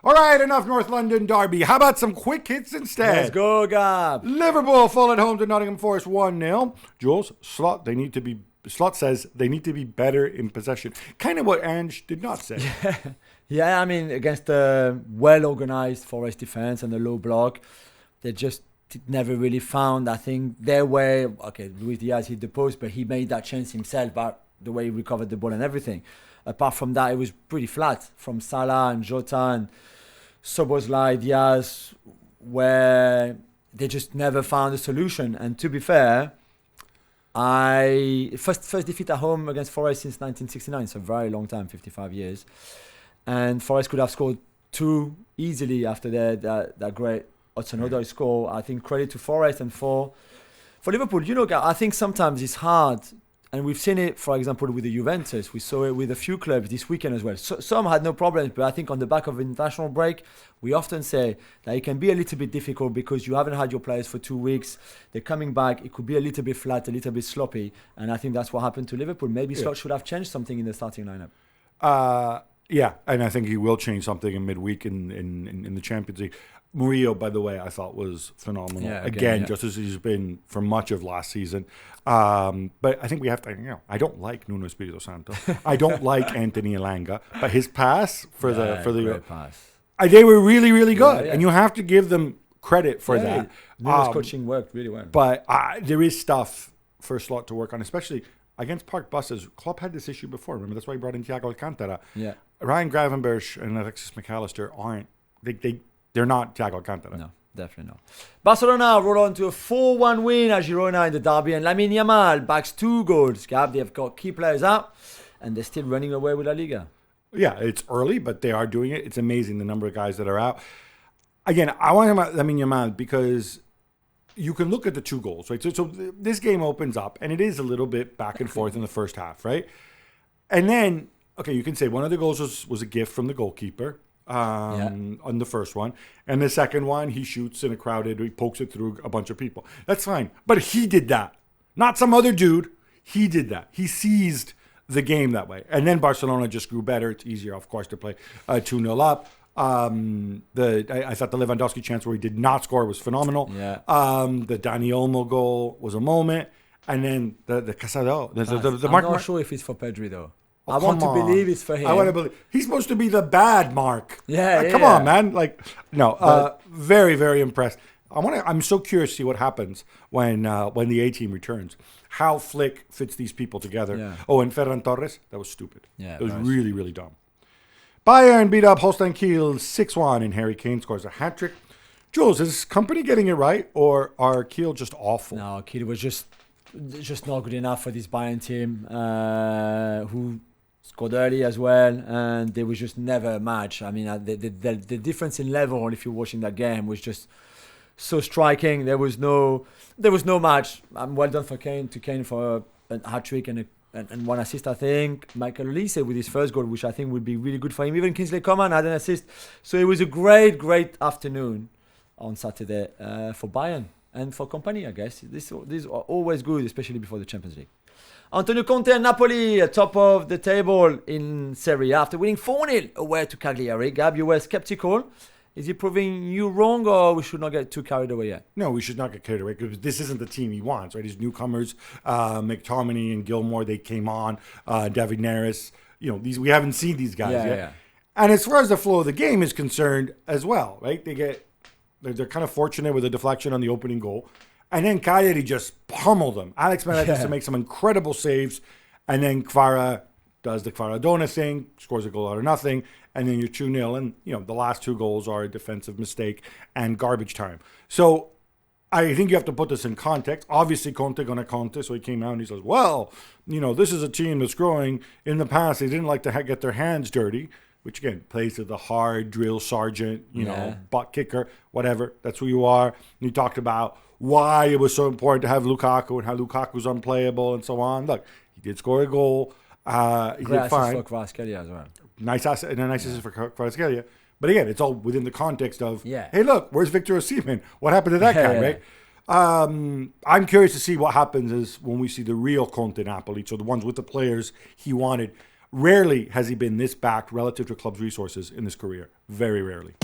All right, enough North London derby. How about some quick hits instead? Let's go, Gab. Liverpool fall at home to Nottingham Forest 1-0. Jules, Slot says they need to be better in possession. Kind of what Ange did not say. Yeah, I mean, against the well-organized Forest defense and the low block, they just never really found, I think, their way. Okay, Luis Diaz hit the post, but he made that chance himself, but the way he recovered the ball and everything. Apart from that, it was pretty flat from Salah and Jota and Szoboszlai, Diaz, where they just never found a solution. And to be fair, first defeat at home against Forest since 1969, so a very long time, 55 years. And Forest could have scored 2 easily after that great Hudson-Odoi score. I think credit to Forest and for Liverpool. You know, I think sometimes it's hard. And we've seen it, for example, with the Juventus. We saw it with a few clubs this weekend as well. So, some had no problems, but I think on the back of an international break, we often say that it can be a little bit difficult because you haven't had your players for 2 weeks. They're coming back. It could be a little bit flat, a little bit sloppy. And I think that's what happened to Liverpool. Maybe Slot should have changed something in the starting lineup. Yeah, and I think he will change something in midweek in the Champions League. Murillo, by the way, I thought was phenomenal. Yeah, again, just as he's been for much of last season. But I think we have to, I don't like Nuno Espirito Santo. I don't like Anthony Elanga. But his pass for the great pass. They were really, really good. Yeah. And you have to give them credit for that. Nuno's coaching worked really well. But there is stuff for Slot to work on, especially against Park Buses. Klopp had this issue before. Remember, that's why he brought in Thiago Alcantara. Yeah. Ryan Gravenberch and Alexis McAllister aren't. They're not Thiago Alcantara. No, definitely not. Barcelona roll on to a 4-1 win at Girona in the derby, and Lamine Yamal backs 2 goals. Gab, they've got key players out, and they're still running away with LaLiga. Yeah, it's early, but they are doing it. It's amazing the number of guys that are out. Again, I want to talk about Lamine Yamal because you can look at the 2 goals, right? So this game opens up, and it is a little bit back and forth in the first half, right? And then, okay, you can say one of the goals was a gift from the goalkeeper. On the first one, and the second one he shoots in a crowded, he pokes it through a bunch of people. That's fine, but he did that, not some other dude. He did that. He seized the game that way, and then Barcelona just grew better. It's easier, of course, to play 2-0 up. I thought the Lewandowski chance where he did not score was phenomenal. Yeah. The Dani Olmo goal was a moment, and then the Casado. I'm not sure if it's for Pedri though. I want to believe it's for him. I want to believe he's supposed to be the bad Mark. Yeah, come on, man. Very, very impressed. I'm so curious to see what happens when the A team returns. How Flick fits these people together. Yeah. Oh, and Ferran Torres, that was stupid. Yeah, it was really, really dumb. Bayern beat up Holstein Kiel 6-1, and Harry Kane scores a hat trick. Jules, is Company getting it right, or are Kiel just awful? No, Kiel was just not good enough for this Bayern team, who scored early as well, and there was just never a match. I mean, the difference in level, if you're watching that game, was just so striking. There was no match. Well done for Kane for a hat trick and 1 assist. I think Michael Olise with his first goal, which I think would be really good for him. Even Kingsley Coman had an assist. So it was a great afternoon on Saturday for Bayern and for Company. I guess these are always good, especially before the Champions League. Antonio Conte and Napoli top of the table in Serie A after winning 4-0 away to Cagliari. Gab, you were skeptical. Is he proving you wrong, or we should not get too carried away yet? No, we should not get carried away because this isn't the team he wants, right? His newcomers, McTominay and Gilmore, they came on. David Neres, we haven't seen these guys yet. Yeah. And as far as the flow of the game is concerned as well, right? They're kind of fortunate with a deflection on the opening goal. And then Cagliari just pummeled them. Alex Menezes to make some incredible saves. And then Kvara does the Kvaradona thing, scores a goal out of nothing. And then you're 2-0. And, the last 2 goals are a defensive mistake and garbage time. So I think you have to put this in context. Obviously, Conte gonna Conte. So he came out and he says, well, this is a team that's growing. In the past, they didn't like to get their hands dirty. Which, again, plays to the hard drill sergeant, butt kicker, whatever. That's who you are. And you talked about why it was so important to have Lukaku and how Lukaku's unplayable and so on. Look, he did score a goal. He did fine. For Kvaratskhelia as well. Nice assist for Kvaratskhelia. But again, it's all within the context of, hey, look, where's Victor Osimhen? What happened to that guy, right? I'm curious to see what happens is when we see the real Conte Napoli, so the ones with the players he wanted. Rarely has he been this backed relative to a club's resources in his career. Very rarely.